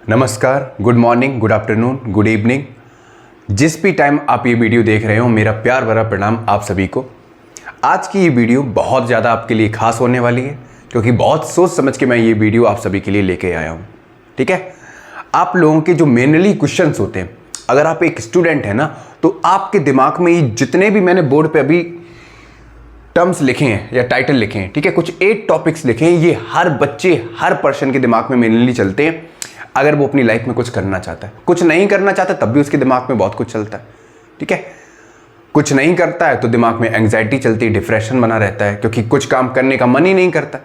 नमस्कार, good morning, good afternoon, good evening. जिस भी टाइम आप ये वीडियो देख रहे हो, मेरा प्यार भरा प्रणाम आप सभी को। आज की ये वीडियो बहुत ज़्यादा आपके लिए खास होने वाली है, क्योंकि बहुत सोच समझ के मैं ये वीडियो आप सभी के लिए लेके आया हूँ। ठीक है, आप लोगों के जो मेनली क्वेश्चंस होते हैं, अगर आप एक स्टूडेंट है ना, तो आपके दिमाग में ये जितने भी मैंने बोर्ड पर अभी टर्म्स लिखे हैं या टाइटल लिखे हैं, ठीक है, कुछ 8 टॉपिक्स लिखे हैं, ये हर बच्चे हर पर्सन के दिमाग में मेनली चलते हैं अगर वो अपनी लाइफ में कुछ करना चाहता है। कुछ नहीं करना चाहता तब भी उसके दिमाग में बहुत कुछ चलता है। ठीक है, कुछ नहीं करता है तो दिमाग में एंग्जाइटी चलती है, डिप्रेशन बना रहता है, क्योंकि कुछ काम करने का मन ही नहीं करता।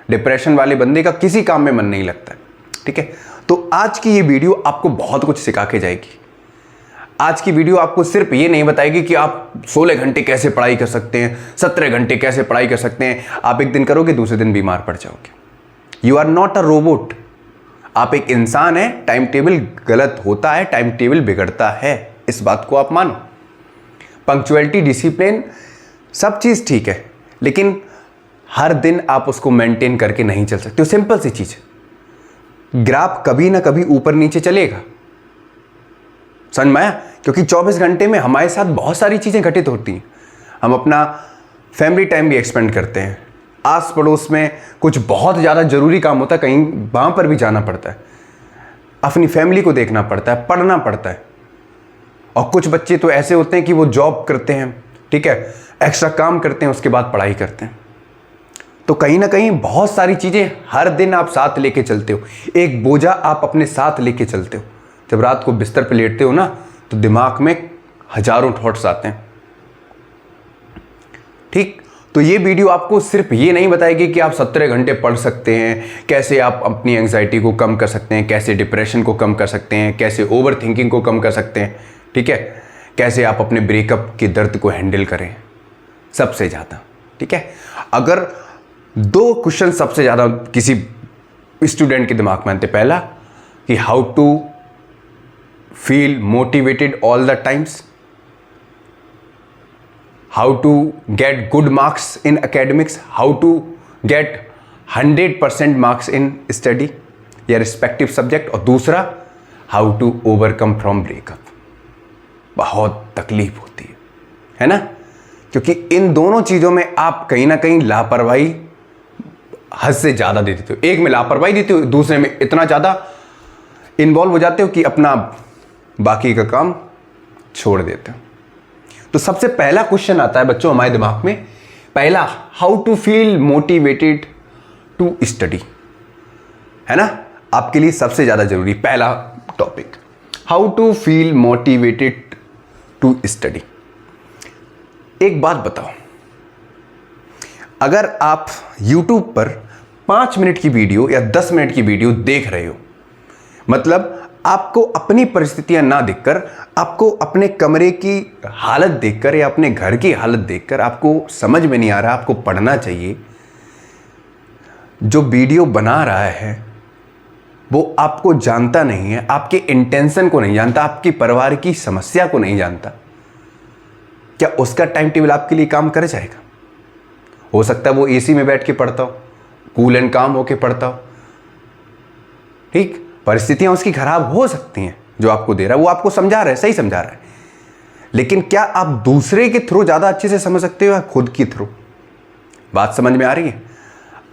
डिप्रेशन वाले बंदे का किसी काम में मन नहीं लगता है। ठीक है, तो आज की ये वीडियो आपको बहुत कुछ सिखा के जाएगी। आज की वीडियो आपको सिर्फ ये नहीं बताएगी कि आप 16 घंटे कैसे पढ़ाई कर सकते हैं, 17 घंटे कैसे पढ़ाई कर सकते हैं। आप एक दिन करोगे, दूसरे दिन बीमार पड़ जाओगे। You are not a robot, आप एक इंसान है। टाइम टेबल गलत होता है, टाइम टेबल बिगड़ता है, इस बात को आप मानो। पंक्चुअलिटी, डिसिप्लिन, सब चीज़ ठीक है, लेकिन हर दिन आप उसको मेंटेन करके नहीं चल सकते हो। सिंपल सी चीज़, ग्राफ कभी ना कभी ऊपर नीचे चलेगा, समझ में आया? क्योंकि 24 घंटे में हमारे साथ बहुत सारी चीज़ें घटित होती हैं। हम अपना फैमिली टाइम भी एक्सपेंड करते हैं, आस पड़ोस में कुछ बहुत ज़्यादा ज़रूरी काम होता है, कहीं वहाँ पर भी जाना पड़ता है, अपनी फैमिली को देखना पड़ता है, पढ़ना पड़ता है। और कुछ बच्चे तो ऐसे होते हैं कि वो जॉब करते हैं, ठीक है, एक्स्ट्रा काम करते हैं, उसके बाद पढ़ाई करते हैं। तो कहीं ना कहीं बहुत सारी चीज़ें हर दिन आप साथ लेके चलते हो, एक बोझा आप अपने साथ लेके चलते हो। जब रात को बिस्तर पे लेटते हो ना, तो दिमाग में हजारों थॉट्स आते हैं। ठीक, तो ये वीडियो आपको सिर्फ ये नहीं बताएगी कि आप 17 घंटे पढ़ सकते हैं, कैसे आप अपनी एंग्जाइटी को कम कर सकते हैं, कैसे डिप्रेशन को कम कर सकते हैं, कैसे ओवर थिंकिंग को कम कर सकते हैं, ठीक है, कैसे आप अपने ब्रेकअप के दर्द को हैंडल करें सबसे ज़्यादा। ठीक है, अगर 2 क्वेश्चन सबसे ज़्यादा किसी स्टूडेंट के दिमाग में आते, पहला कि how to feel motivated all the times, how to get good marks in academics, how to get 100% marks in study या respective subject, और दूसरा how to overcome from breakup। बहुत तकलीफ होती है ना, क्योंकि इन दोनों चीज़ों में आप कहीं ना कहीं लापरवाही हद से ज़्यादा दे देते हो। एक में लापरवाही देते हो, दूसरे में इतना ज़्यादा इन्वॉल्व हो जाते हो कि अपना बाकी का काम छोड़ देते हो। तो सबसे पहला क्वेश्चन आता है बच्चों हमारे दिमाग में, पहला, how to feel motivated to study, है ना, आपके लिए सबसे ज्यादा जरूरी पहला topic, how to feel motivated to study. एक बात बताओ, अगर आप YouTube पर 5 मिनट की वीडियो या 10 मिनट की वीडियो देख रहे हो, मतलब आपको अपनी परिस्थितियां ना देखकर, आपको अपने कमरे की हालत देखकर या अपने घर की हालत देखकर आपको समझ में नहीं आ रहा, आपको पढ़ना चाहिए। जो वीडियो बना रहा है वो आपको जानता नहीं है, आपके इंटेंशन को नहीं जानता, आपकी परिवार की समस्या को नहीं जानता, क्या उसका टाइम टेबल आपके लिए काम कर जाएगा? हो सकता है वो एसी में बैठ के पढ़ता हो, कूल एंड काम होके पढ़ता हो, ठीक, परिस्थितियां उसकी खराब हो सकती हैं, जो आपको दे रहा है वो आपको समझा रहा है, सही समझा रहा है, लेकिन क्या आप दूसरे के थ्रू ज्यादा अच्छे से समझ सकते हो या खुद के थ्रू? बात समझ में आ रही है?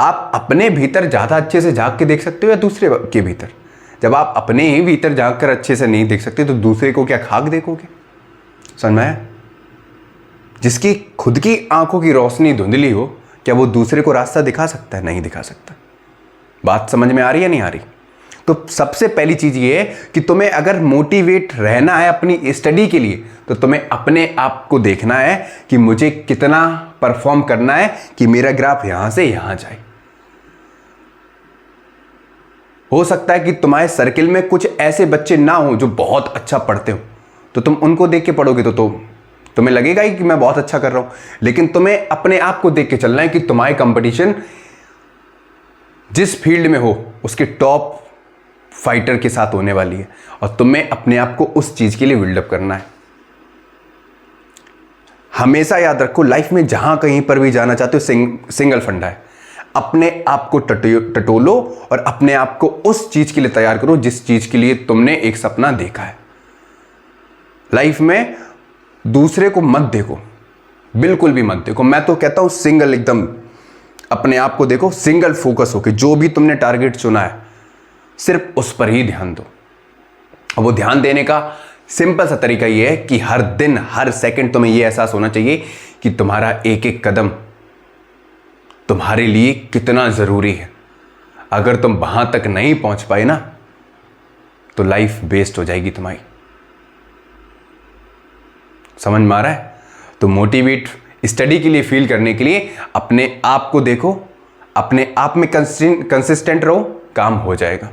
आप अपने भीतर ज्यादा अच्छे से झांक के देख सकते हो या दूसरे के भीतर? जब आप अपने ही भीतर झांक कर अच्छे से नहीं देख सकते तो दूसरे को क्या खाक देखोगे? समझ में आया? जिसकी खुद की आंखों की रोशनी धुंधली हो, क्या वो दूसरे को रास्ता दिखा सकता है? नहीं दिखा सकता। बात समझ में आ रही है नहीं आ रही? तो सबसे पहली चीज ये है कि तुम्हें अगर मोटिवेट रहना है अपनी स्टडी के लिए, तो तुम्हें अपने आप को देखना है कि मुझे कितना परफॉर्म करना है कि मेरा ग्राफ यहां से यहां जाए। हो सकता है कि तुम्हारे सर्किल में कुछ ऐसे बच्चे ना हो जो बहुत अच्छा पढ़ते हो, तो तुम उनको देख के पढ़ोगे तो तुम्हें लगेगा ही कि मैं बहुत अच्छा कर रहा हूं, लेकिन तुम्हें अपने आप को देख के चलना है कि तुम्हारी कंपटीशन जिस फील्ड में हो उसके टॉप फाइटर के साथ होने वाली है, और तुम्हें अपने आप को उस चीज के लिए बिल्डअप करना है। हमेशा याद रखो, लाइफ में जहां कहीं पर भी जाना चाहते हो, सिंगल फंडा है, अपने आप को टटोलो और अपने आप को उस चीज के लिए तैयार करो जिस चीज के लिए तुमने एक सपना देखा है। लाइफ में दूसरे को मत देखो, बिल्कुल भी मत देखो। मैं तो कहता हूं सिंगल, एकदम अपने आप को देखो, सिंगल फोकस होके जो भी तुमने टारगेट चुना है सिर्फ उस पर ही ध्यान दो। और वो ध्यान देने का सिंपल सा तरीका ये है कि हर दिन हर सेकंड तुम्हें ये एहसास होना चाहिए कि तुम्हारा एक एक कदम तुम्हारे लिए कितना जरूरी है। अगर तुम वहां तक नहीं पहुंच पाए ना तो लाइफ वेस्ट हो जाएगी तुम्हारी। समझ में आ रहा है? तो मोटिवेट स्टडी के लिए फील करने के लिए अपने आप को देखो, अपने आप में कंसिस्टेंट रहो, काम हो जाएगा।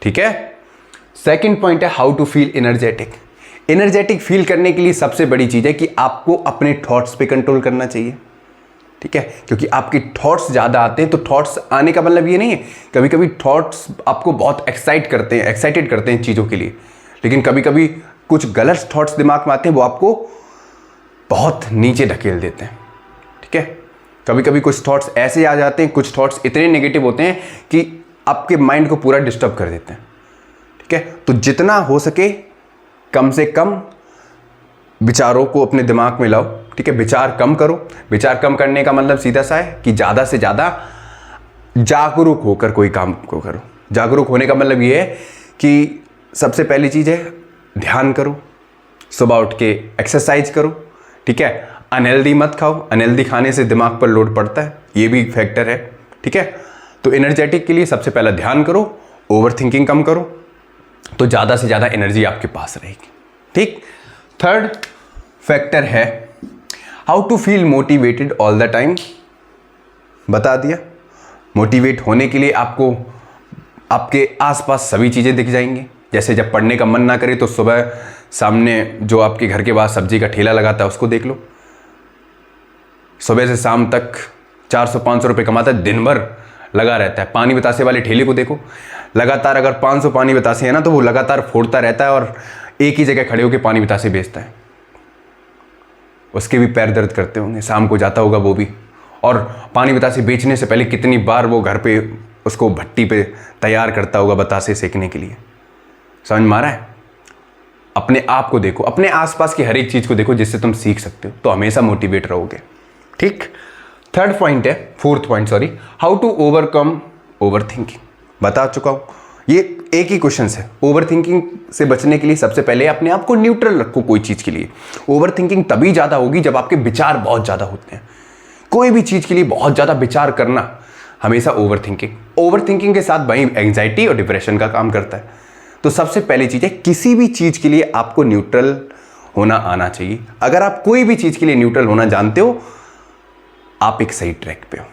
ठीक है। सेकंड पॉइंट है how to feel energetic. Energetic feel करने के लिए सबसे बड़ी चीज है कि आपको अपने थॉट्स पे कंट्रोल करना चाहिए। ठीक है, क्योंकि आपके थॉट्स ज्यादा आते हैं। तो थॉट्स आने का मतलब ये नहीं है, कभी कभी थॉट्स आपको बहुत एक्साइटेड करते हैं चीजों के लिए, लेकिन कभी कभी कुछ गलत थॉट्स दिमाग में आते हैं, वो आपको बहुत नीचे ढकेल देते हैं। ठीक है, कभी कभी कुछ थॉट्स ऐसे आ जाते हैं, कुछ थॉट्स इतने नेगेटिव होते हैं कि आपके माइंड को पूरा डिस्टर्ब कर देते हैं। ठीक है, तो जितना हो सके कम से कम विचारों को अपने दिमाग में लाओ। ठीक है, विचार कम करो। विचार कम करने का मतलब सीधा सा है कि ज़्यादा से ज़्यादा जागरूक होकर कोई काम को करो। जागरूक होने का मतलब ये है कि सबसे पहली चीज़ है ध्यान करो, सुबह उठ के एक्सरसाइज करो। ठीक है, अनहेल्दी मत खाओ, अनहेल्दी खाने से दिमाग पर लोड पड़ता है, ये भी फैक्टर है। ठीक है, तो एनर्जेटिक के लिए सबसे पहला ध्यान करो, ओवर थिंकिंग कम करो, तो ज़्यादा से ज़्यादा एनर्जी आपके पास रहेगी। ठीक। थर्ड फैक्टर है how to feel motivated all the time. बता दिया। मोटिवेट होने के लिए आपको आपके आसपास सभी चीज़ें दिख जाएंगी। जैसे जब पढ़ने का मन ना करे तो सुबह सामने जो आपके घर के पास सब्जी का ठेला लगाता है उसको देख लो। सुबह से शाम तक 400-500 रुपये कमाता है, दिन भर लगा रहता है। पानी बतासे वाले ठेले को देखो, लगातार अगर 500 पानी बतासे है ना तो वो लगातार फोड़ता रहता है और एक ही जगह खड़े होकर पानी बतासे बेचता है। उसके भी पैर दर्द करते होंगे, शाम को जाता होगा वो भी, और पानी बतासे बेचने से पहले कितनी बार वो घर पे उसको भट्टी पे तैयार करता होगा बतासे सेकने के लिए। समझ में आ रहा है? अपने आप को देखो, अपने आसपास की हर एक चीज को देखो जिससे तुम सीख सकते हो, तो हमेशा मोटिवेट रहोगे। ठीक। थर्ड पॉइंट है, fourth point sorry, how to overcome over thinking. बता चुका हूं, ये एक ही क्वेश्चन है। ओवर थिंकिंग से बचने के लिए सबसे पहले अपने आप को न्यूट्रल रखो कोई चीज के लिए। ओवर थिंकिंग तभी ज्यादा होगी जब आपके विचार बहुत ज्यादा होते हैं। कोई भी चीज के लिए बहुत ज्यादा विचार करना हमेशा ओवर थिंकिंग के साथ भाई एंजाइटी और डिप्रेशन का काम करता है। तो सबसे पहली चीज है किसी भी चीज के लिए आपको न्यूट्रल होना आना चाहिए। अगर आप कोई भी चीज के लिए न्यूट्रल होना जानते हो, आप एक सही ट्रैक पे हो।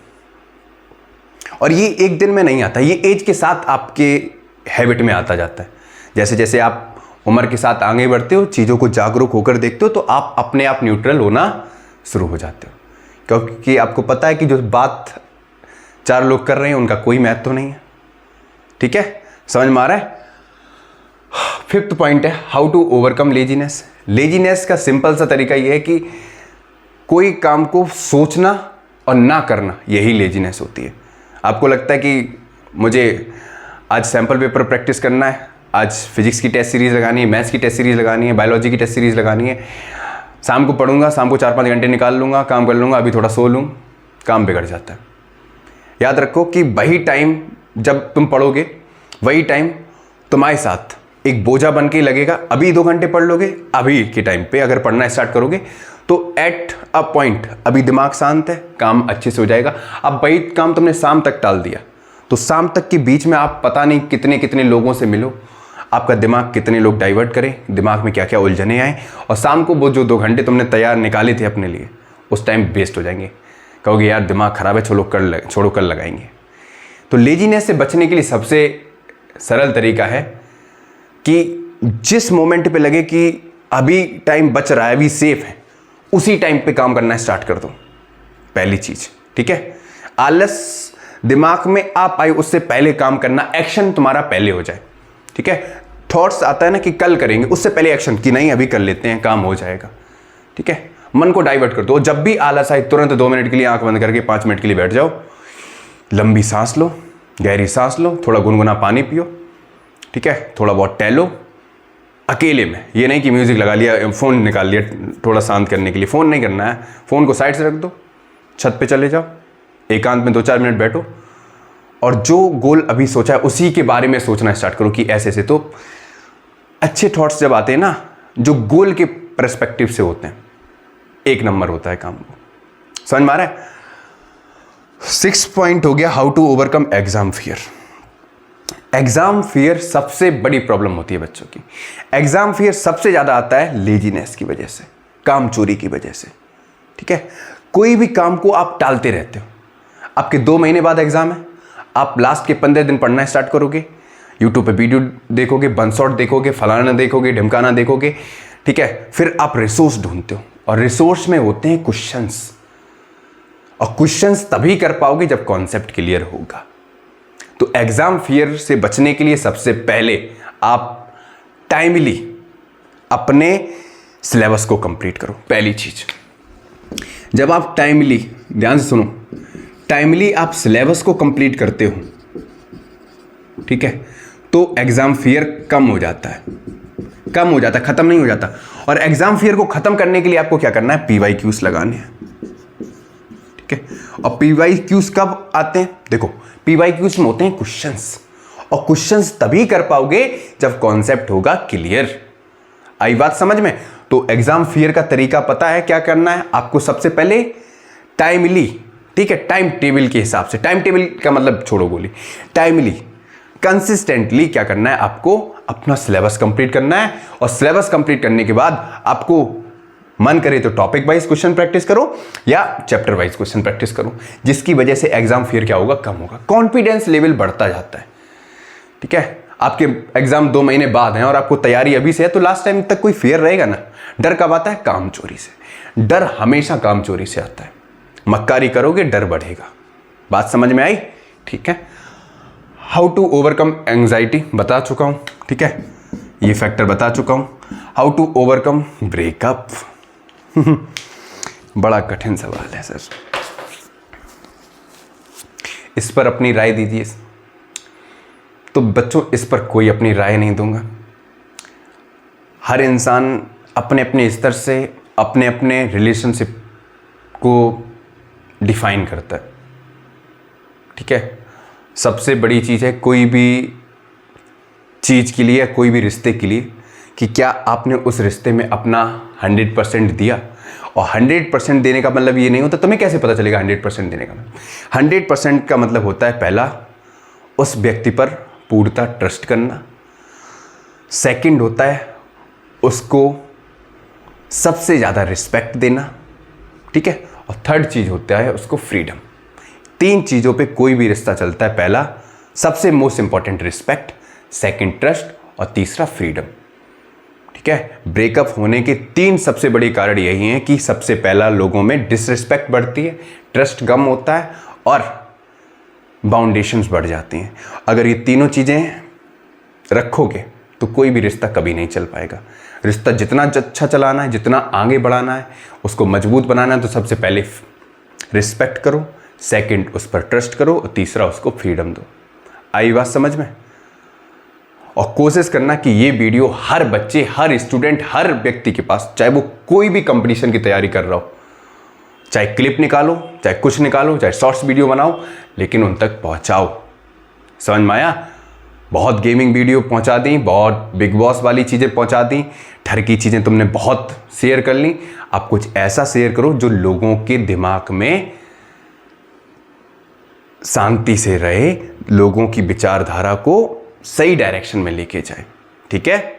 और ये एक दिन में नहीं आता, ये एज के साथ आपके हैबिट में आता जाता है। जैसे जैसे आप उम्र के साथ आगे बढ़ते हो, चीज़ों को जागरूक होकर देखते हो, तो आप अपने आप न्यूट्रल होना शुरू हो जाते हो, क्योंकि आपको पता है कि जो बात 4 लोग कर रहे हैं उनका कोई महत्व तो नहीं है। ठीक है, समझ में आ रहा है? फिफ्थ पॉइंट है how to overcome laziness. Laziness का सिंपल सा तरीका यह है कि कोई काम को सोचना और ना करना, यही लेजीनेस होती है। आपको लगता है कि मुझे आज सैम्पल पेपर प्रैक्टिस करना है, आज फिजिक्स की टेस्ट सीरीज़ लगानी है, मैथ्स की टेस्ट सीरीज़ लगानी है, बायोलॉजी की टेस्ट सीरीज़ लगानी है, शाम को पढ़ूंगा, शाम को 4-5 घंटे निकाल लूँगा, काम कर लूँगा, अभी थोड़ा सो लूँ, काम बिगड़ जाता है। याद रखो कि वही टाइम जब तुम पढ़ोगे, वही टाइम तुम्हारे साथ एक बोझा बन के लगेगा। अभी 2 घंटे पढ़ लोगे, अभी के टाइम पे अगर पढ़ना स्टार्ट करोगे तो एट अ पॉइंट अभी दिमाग शांत है, काम अच्छे से हो जाएगा। अब वही काम तुमने शाम तक टाल दिया तो शाम तक के बीच में आप पता नहीं कितने कितने लोगों से मिलो, आपका दिमाग कितने लोग डाइवर्ट करें, दिमाग में क्या क्या उलझने आए, और शाम को वो जो 2 घंटे तुमने तैयार निकाले थे अपने लिए, उस टाइम वेस्ट हो जाएंगे। कहोगे यार दिमाग खराब है, छोड़ो कल लगाएंगे। तो लेजीनेस से बचने के लिए सबसे सरल तरीका है कि जिस मोमेंट पे लगे कि अभी टाइम बच रहा है, अभी सेफ है, उसी टाइम पे काम करना स्टार्ट कर दो। पहली चीज, ठीक है। आलस दिमाग में आप आए उससे पहले काम करना, एक्शन तुम्हारा पहले हो जाए। ठीक है, थॉट्स आता है ना कि कल करेंगे, उससे पहले एक्शन कि नहीं अभी कर लेते हैं, काम हो जाएगा। ठीक है, मन को डाइवर्ट कर दो। जब भी आलस आए तुरंत 2 मिनट के लिए आंख बंद करके 5 मिनट के लिए बैठ जाओ लंबी सांस लो, गहरी सांस लो, थोड़ा गुनगुना पानी पियो, ठीक है, थोड़ा बहुत टहलो अकेले में। ये नहीं कि म्यूज़िक लगा लिया, फ़ोन निकाल लिया थोड़ा शांत करने के लिए, फ़ोन नहीं करना है, फ़ोन को साइड से रख दो, छत पे चले जाओ, एकांत में 2-4 मिनट बैठो और जो गोल अभी सोचा है उसी के बारे में सोचना स्टार्ट करो कि ऐसे ऐसे। तो अच्छे थॉट्स जब आते हैं ना, जो गोल के पर्सपेक्टिव से होते हैं, 1 नंबर होता है काम को। समझ में आ रहा है? 6 पॉइंट हो गया, how to overcome exam fear. Exam fear सबसे बड़ी प्रॉब्लम होती है बच्चों की। एग्जाम फियर सबसे ज्यादा आता है लेजीनेस की वजह से, काम चोरी की वजह से, ठीक है। कोई भी काम को आप टालते रहते हो। आपके 2 महीने बाद एग्जाम है, आप लास्ट के 15 दिन पढ़ना स्टार्ट करोगे, यूट्यूब पे वीडियो देखोगे, बंसॉट देखोगे, फलाना देखोगे, ढिमकाना देखोगे, ठीक है। फिर आप रिसोर्स ढूंढते हो और रिसोर्स में होते हैं क्वेश्चंस, और क्वेश्चंस तभी कर पाओगे जब कॉन्सेप्ट क्लियर होगा। तो एग्जाम फियर से बचने के लिए सबसे पहले आप टाइमली अपने सिलेबस को कंप्लीट करो। पहली चीज, जब आप टाइमली, ध्यान से सुनो, टाइमली आप सिलेबस को कंप्लीट करते हो, ठीक है, तो एग्जाम फियर कम हो जाता है, खत्म नहीं हो जाता। और एग्जाम फियर को खत्म करने के लिए आपको क्या करना है, PYQs लगाने हैं, ठीक है। और PYQs कब आते हैं? देखो, PYQs में होते हैं क्वेश्चंस, और क्वेश्चंस तभी कर पाओगे जब कॉन्सेप्ट होगा क्लियर। आई बात समझ में? तो एग्जाम फियर का तरीका पता है क्या करना है आपको? सबसे पहले टाइमली, ठीक है, टाइम टेबल के हिसाब से, टाइम टेबल का मतलब छोड़ो गोली, टाइमली कंसिस्टेंटली क्या करना है आपको? अपना सिलेबस कंप्लीट करना है। और सिलेबस कंप्लीट करने के बाद आपको मन करे तो टॉपिक वाइज क्वेश्चन प्रैक्टिस करो या चैप्टर वाइज क्वेश्चन प्रैक्टिस करो, जिसकी वजह से एग्जाम फियर क्या होगा? कम होगा, कॉन्फिडेंस लेवल बढ़ता जाता है, ठीक है। आपके एग्जाम 2 महीने बाद हैं और आपको तैयारी अभी से है, तो लास्ट टाइम तक कोई फियर रहेगा ना। डर कब आता है? काम चोरी से। डर हमेशा काम चोरी से आता है। मक्कारी करोगे, डर बढ़ेगा। बात समझ में आई? ठीक है। हाउ टू ओवरकम एंग्जाइटी बता चुका हूं, ठीक है, ये फैक्टर बता चुका हूं। हाउ टू ओवरकम ब्रेकअप बड़ा कठिन सवाल है सर, इस पर अपनी राय दीजिए। तो बच्चों, इस पर कोई अपनी राय नहीं दूंगा। हर इंसान अपने अपने स्तर से अपने अपने रिलेशनशिप को डिफाइन करता है, ठीक है। सबसे बड़ी चीज़ है कोई भी चीज़ के लिए, कोई भी रिश्ते के लिए, कि क्या आपने उस रिश्ते में अपना 100% दिया। और 100% देने का मतलब ये नहीं होता, तुम्हें कैसे पता चलेगा 100% देने का? 100% का मतलब होता है, पहला, उस व्यक्ति पर पूर्णतः ट्रस्ट करना। सेकंड होता है उसको सबसे ज़्यादा रिस्पेक्ट देना, ठीक है। और थर्ड चीज़ होता है उसको फ्रीडम। 3 चीज़ों पे कोई भी रिश्ता चलता है। पहला, सबसे most important, respect, second trust, और तीसरा फ्रीडम, ठीक है। ब्रेकअप होने के 3 सबसे बड़े कारण यही हैं कि सबसे पहला, लोगों में डिसरिस्पेक्ट बढ़ती है, ट्रस्ट कम होता है और बाउंडेशंस बढ़ जाती हैं। अगर ये तीनों चीज़ें रखोगे तो कोई भी रिश्ता कभी नहीं चल पाएगा। रिश्ता जितना अच्छा चलाना है, जितना आगे बढ़ाना है, उसको मजबूत बनाना है, तो सबसे पहले रिस्पेक्ट करो, सेकंड उस पर ट्रस्ट करो, और तीसरा उसको फ्रीडम दो। आई बात समझ में? और कोशिश करना कि ये वीडियो हर बच्चे, हर स्टूडेंट, हर व्यक्ति के पास, चाहे वो कोई भी कंपटीशन की तैयारी कर रहा हो, चाहे क्लिप निकालो, चाहे कुछ निकालो, चाहे शॉर्ट्स वीडियो बनाओ, लेकिन उन तक पहुंचाओ। समझ में आया? बहुत गेमिंग वीडियो पहुंचा दी, बहुत बिग बॉस वाली चीज़ें पहुंचा दी, ठर की चीज़ें तुमने बहुत शेयर कर ली। आप कुछ ऐसा शेयर करो जो लोगों के दिमाग में शांति से रहे, लोगों की विचारधारा को सही डायरेक्शन में लेके जाए, ठीक है।